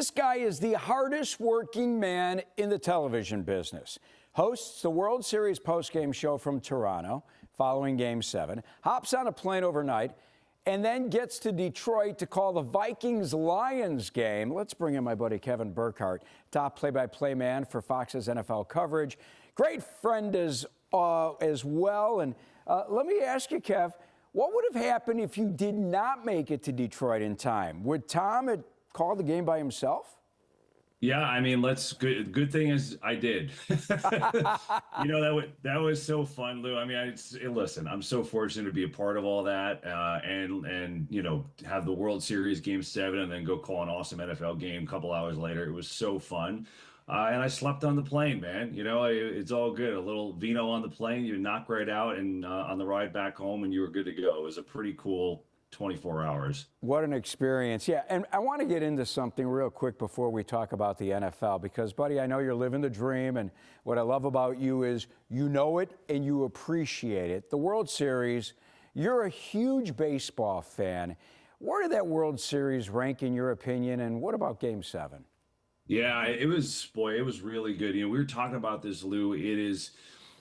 This guy is the hardest working man in the television business. Hosts the World Series postgame show from Toronto following Game 7, hops on a plane overnight, and then gets to Detroit to call the Vikings-Lions game. Let's bring in my buddy Kevin Burkhardt, top play-by-play man for Fox's NFL coverage. Great friend as well. And let me ask you, Kev, what would have happened if you did not make it to Detroit in time? Would Tom have called the game by himself? Yeah, I mean, good thing is I did. That was so fun, Lou. I mean, listen, I'm so fortunate to be a part of all that, and have the World Series Game 7 and then go call an awesome NFL game a couple hours later. It was so fun. And I slept on the plane, man. It's all good. A little vino on the plane, you knock right out, and on the ride back home, and you were good to go. It was a pretty cool 24 hours. What an experience. Yeah, and I want to get into something real quick before we talk about the NFL, because, buddy, I know you're living the dream, and what I love about you is you know it and you appreciate it. The World Series, you're a huge baseball fan. Where did that World Series rank in your opinion, and what about Game 7? Yeah, it was really good. We were talking about this, Lou. It is,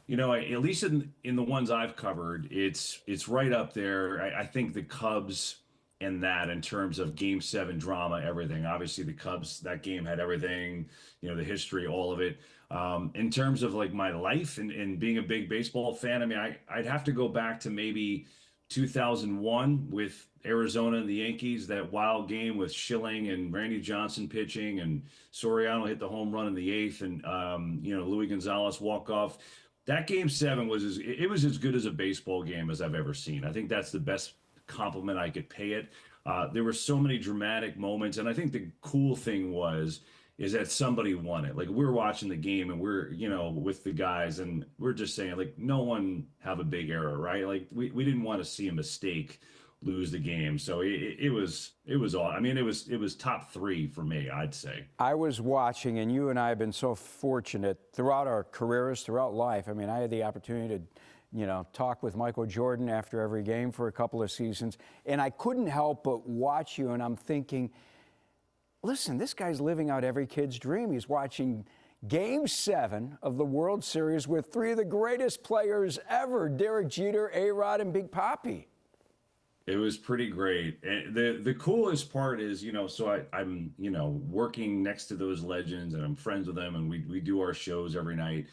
at least in the ones I've covered, it's right up there. I think the Cubs and that in terms of Game 7 drama, everything. Obviously, the Cubs, that game had everything, the history, all of it. In terms of like my life and being a big baseball fan, I mean, I'd have to go back to maybe 2001 with Arizona and the Yankees, that wild game with Schilling and Randy Johnson pitching, and Soriano hit the home run in the 8th, and Louis Gonzalez walk off. That Game 7 was as good as a baseball game as I've ever seen. I think that's the best compliment I could pay it. There were so many dramatic moments, and I think the cool thing is that somebody won it. Like, we're watching the game and we're, with the guys, and we're just saying, like, no one have a big error, right? Like, we didn't want to see a mistake lose the game. So it was all, I mean, it was top 3 for me, I'd say. I was watching, and you and I have been so fortunate throughout our careers, throughout life. I mean, I had the opportunity to talk with Michael Jordan after every game for a couple of seasons, and I couldn't help but watch you, and I'm thinking, listen, this guy's living out every kid's dream. He's watching Game 7 of the World Series with 3 of the greatest players ever, Derek Jeter, A-Rod, and Big Papi. It was pretty great. And the coolest part is, so I'm working next to those legends, and I'm friends with them, and we do our shows every night.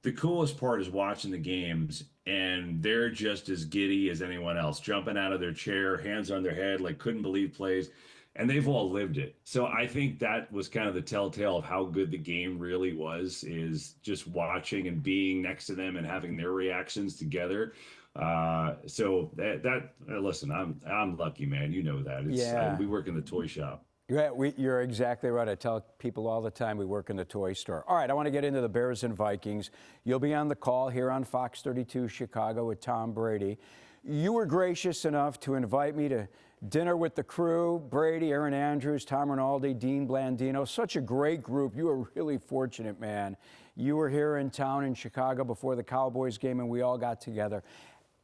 The coolest part is watching the games, and they're just as giddy as anyone else, jumping out of their chair, hands on their head, like couldn't believe plays. And they've all lived it. So I think that was kind of the telltale of how good the game really was, is just watching and being next to them and having their reactions together. So listen, I'm lucky, man. You know that. We work in the toy shop. Yeah, you're exactly right. I tell people all the time we work in the toy store. All right, I want to get into the Bears and Vikings. You'll be on the call here on Fox 32 Chicago with Tom Brady. You were gracious enough to invite me to dinner with the crew: Brady, Aaron Andrews, Tom Rinaldi, Dean Blandino. Such a great group. You were really fortunate, man. You were here in town in Chicago before the Cowboys game, and we all got together.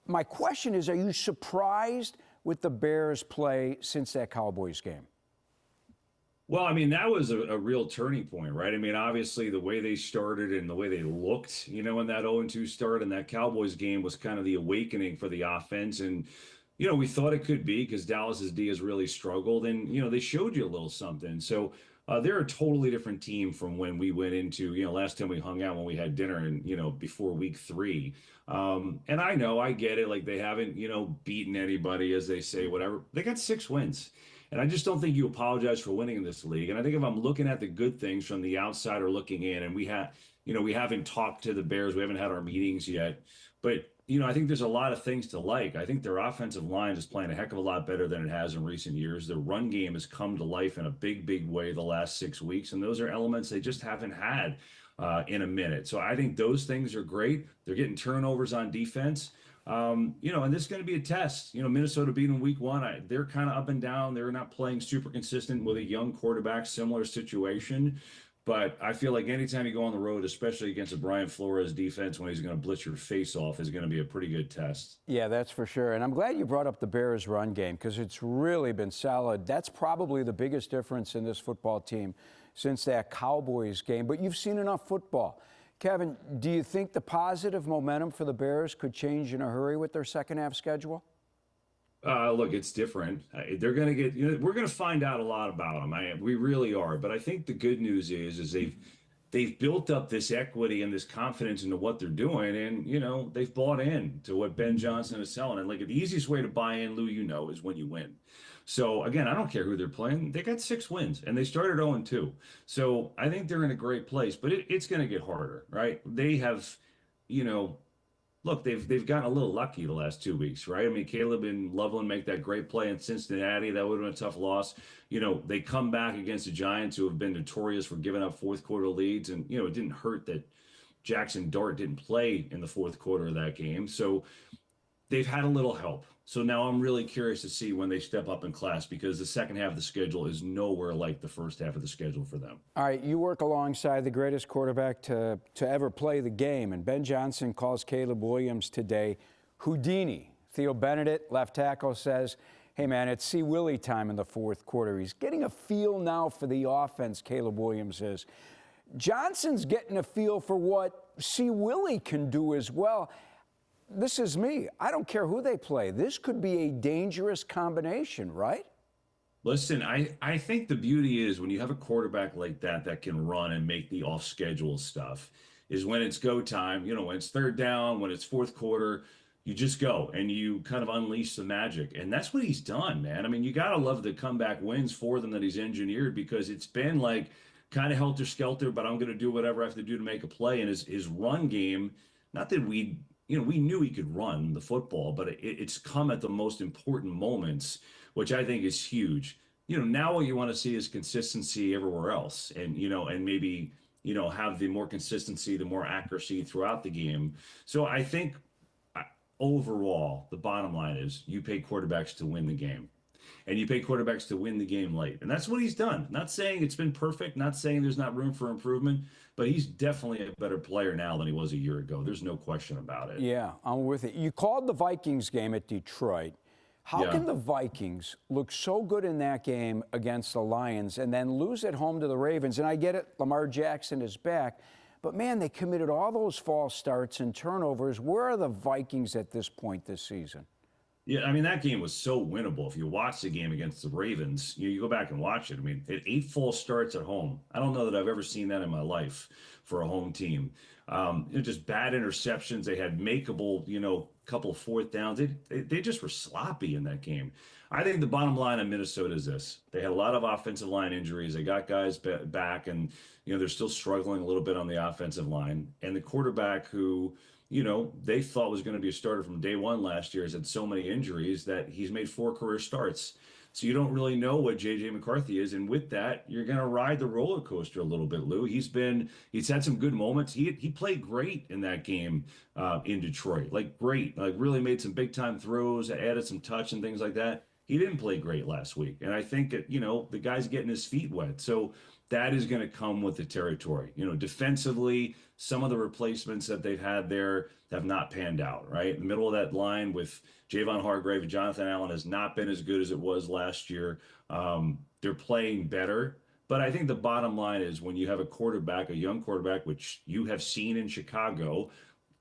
My question is, are you surprised with the Bears' play since that Cowboys game? Well, I mean, that was a real turning point, right? I mean, obviously, the way they started and the way they looked, in that 0-2 start, and that Cowboys game was kind of the awakening for the offense. And, we thought it could be, because Dallas's D has really struggled, and, they showed you a little something. So they're a totally different team from when we went into, last time we hung out when we had dinner and, before week 3. And I get it. Like, they haven't, beaten anybody, as they say, whatever. They got 6 wins. And I just don't think you apologize for winning in this league. And I think if I'm looking at the good things from the outsider looking in, and we haven't talked to the Bears, we haven't had our meetings yet, but I think there's a lot of things to like. I think their offensive line is playing a heck of a lot better than it has in recent years. Their run game has come to life in a big, big way the last 6 weeks, and those are elements they just haven't had in a minute. So I think those things are great. They're getting turnovers on defense. And this is going to be a test. Minnesota beat them week 1. They're kind of up and down. They're not playing super consistent with a young quarterback, similar situation. But I feel like anytime you go on the road, especially against a Brian Flores defense, when he's going to blitz your face off, is going to be a pretty good test. Yeah, that's for sure. And I'm glad you brought up the Bears' run game because it's really been solid. That's probably the biggest difference in this football team since that Cowboys game. But you've seen enough football. Kevin, do you think the positive momentum for the Bears could change in a hurry with their second half schedule? Look, it's different. They're going to get, we're going to find out a lot about them. We really are. But I think the good news is they've built up this equity and this confidence into what they're doing, and they've bought in to what Ben Johnson is selling. And like the easiest way to buy in, Lou, is when you win. So again, I don't care who they're playing. They got 6 wins, and they started 0-2. So I think they're in a great place. But it's going to get harder, right? They have, look, they've gotten a little lucky the last 2 weeks, right? I mean, Caleb and Loveland make that great play in Cincinnati. That would have been a tough loss. They come back against the Giants, who have been notorious for giving up fourth quarter leads. And, it didn't hurt that Jackson Dart didn't play in the fourth quarter of that game. So they've had a little help. So now I'm really curious to see when they step up in class, because the second half of the schedule is nowhere like the first half of the schedule for them. All right, you work alongside the greatest quarterback to ever play the game, and Ben Johnson calls Caleb Williams today Houdini. Theo Benedict, left tackle, says, hey, man, it's C. Willie time in the fourth quarter. He's getting a feel now for the offense, Caleb Williams is. Johnson's getting a feel for what C. Willie can do as well. This is me. I don't care who they play. This could be a dangerous combination, right? Listen, I think the beauty is when you have a quarterback like that can run and make the off-schedule stuff, is when it's go time, when it's third down, when it's fourth quarter, you just go and you kind of unleash the magic. And that's what he's done, man. I mean, you got to love the comeback wins for them that he's engineered, because it's been like kind of helter-skelter, but I'm going to do whatever I have to do to make a play. And his run game, not that we knew he could run the football, but it's come at the most important moments, which I think is huge. Now what you want to see is consistency everywhere else, and and maybe have the more consistency, the more accuracy throughout the game. So I think overall, the bottom line is you pay quarterbacks to win the game. And you pay quarterbacks to win the game late. And that's what he's done. Not saying it's been perfect, not saying there's not room for improvement, but he's definitely a better player now than he was a year ago. There's no question about it. Yeah, I'm with it. You called the Vikings game at Detroit. How can the Vikings look so good in that game against the Lions and then lose at home to the Ravens? And I get it, Lamar Jackson is back. But, man, they committed all those false starts and turnovers. Where are the Vikings at this point this season? Yeah, I mean, that game was so winnable. If you watch the game against the Ravens, you go back and watch it. I mean, they had 8 false starts at home. I don't know that I've ever seen that in my life for a home team. Just bad interceptions. They had makeable, couple of fourth downs. They just were sloppy in that game. I think the bottom line in Minnesota is this. They had a lot of offensive line injuries. They got guys back, and, they're still struggling a little bit on the offensive line. And the quarterback who they thought was going to be a starter from day one last year has had so many injuries that he's made 4 career starts. So you don't really know what J.J. McCarthy is. And with that, you're going to ride the roller coaster a little bit, Lou. He's had some good moments. He played great in that game in Detroit, great, really made some big time throws, added some touch and things like that. He didn't play great last week. And I think that, the guy's getting his feet wet. So that is going to come with the territory. Defensively, some of the replacements that they've had there have not panned out, right? The middle of that line with Javon Hargrave and Jonathan Allen has not been as good as it was last year. They're playing better. But I think the bottom line is when you have a young quarterback, which you have seen in Chicago,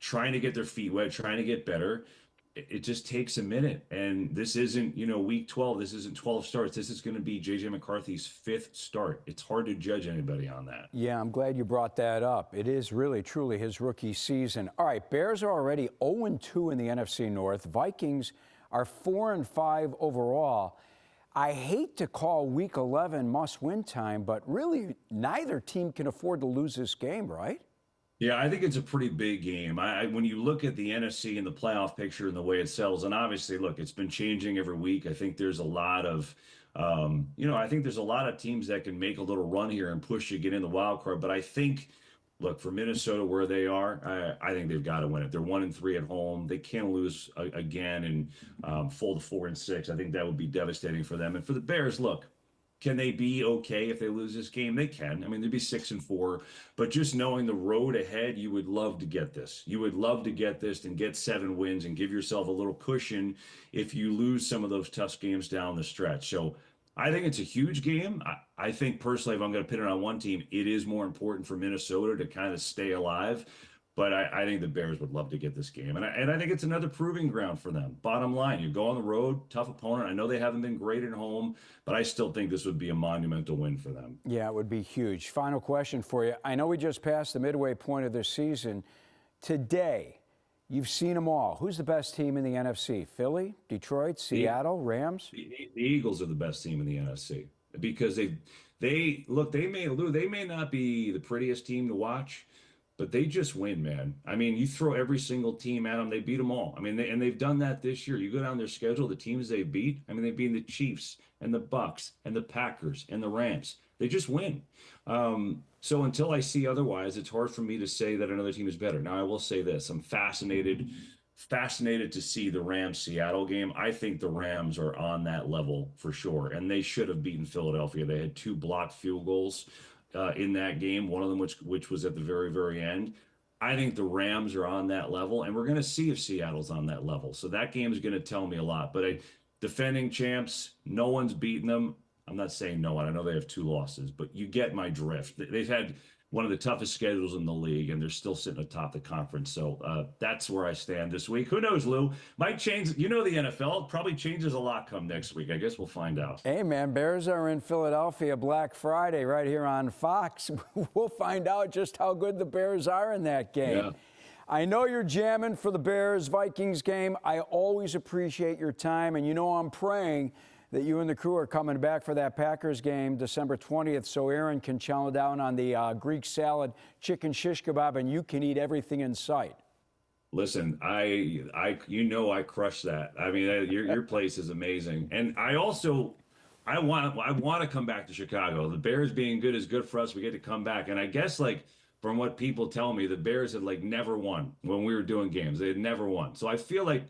trying to get their feet wet, trying to get better, it just takes a minute. And this isn't, week 12. This isn't 12 starts. This is going to be J.J. McCarthy's 5th start. It's hard to judge anybody on that. Yeah, I'm glad you brought that up. It is really, truly his rookie season. All right, Bears are already 0-2 in the NFC North. Vikings are 4-5 overall. I hate to call Week 11 must-win time, but really neither team can afford to lose this game, right? Yeah, I think it's a pretty big game. When you look at the NFC and the playoff picture and the way it settles, and obviously, look, it's been changing every week. I think there's a lot of, I think there's a lot of teams that can make a little run here and push you, get in the wild card. But I think, look, for Minnesota where they are, I think they've got to win it. They're 1-3 at home. They can't lose again and fall to 4-6. I think that would be devastating for them. And for the Bears, look, Can they be okay if they lose this game? They can. I mean, they'd be 6-4, but just knowing the road ahead, you would love to get this. You would love to get this and get 7 wins and give yourself a little cushion if you lose some of those tough games down the stretch. So I think it's a huge game. I think personally, if I'm going to pin it on one team, it is more important for Minnesota to kind of stay alive. But I think the Bears would love to get this game. And I think it's another proving ground for them. Bottom line, you go on the road, tough opponent. I know they haven't been great at home, but I still think this would be a monumental win for them. Yeah, it would be huge. Final question for you. I know we just passed the midway point of the season. Today, you've seen them all. Who's the best team in the NFC? Philly, Detroit, Seattle, Rams? The Eagles are the best team in the NFC because they may not be the prettiest team to watch, but they just win, man. I mean, you throw every single team at them, they beat them all. I mean, they've done that this year. You go down their schedule, the teams they beat. I mean, they beat the Chiefs and the Bucks and the Packers and the Rams. They just win. So until I see otherwise, it's hard for me to say that another team is better. Now, I will say this: I'm fascinated to see the Rams-Seattle game. I think the Rams are on that level for sure, and they should have beaten Philadelphia. They had 2 blocked field goals in that game, one of them which was at the very, very end. I think the Rams are on that level, and we're going to see if Seattle's on that level. So that game is going to tell me a lot. But defending champs, no one's beaten them. I'm not saying no one. I know they have 2 losses, but you get my drift. They've had one of the toughest schedules in the league, and they're still sitting atop the conference. So that's where I stand this week. Who knows, Lou? Might change. You know the NFL probably changes a lot come next week. I guess we'll find out. Hey, man, Bears are in Philadelphia Black Friday right here on Fox. We'll find out just how good the Bears are in that game. Yeah. I know you're jamming for the Bears-Vikings game. I always appreciate your time, and you know I'm praying that you and the crew are coming back for that Packers game December 20th so Aaron can chow down on the Greek salad, chicken shish kebab, and you can eat everything in sight. Listen, I crush that. I mean, your place is amazing. And I want to come back to Chicago. The Bears being good is good for us. We get to come back. And I guess, like, from what people tell me, the Bears had like never won when we were doing games. They had never won. So I feel like,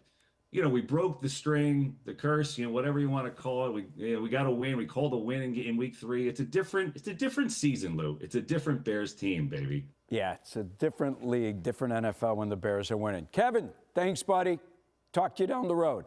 we broke the string, the curse, whatever you want to call it. We got a win. We called a win in week 3. It's a different season, Lou. It's a different Bears team, baby. Yeah, it's a different league, different NFL when the Bears are winning. Kevin, thanks, buddy. Talk to you down the road.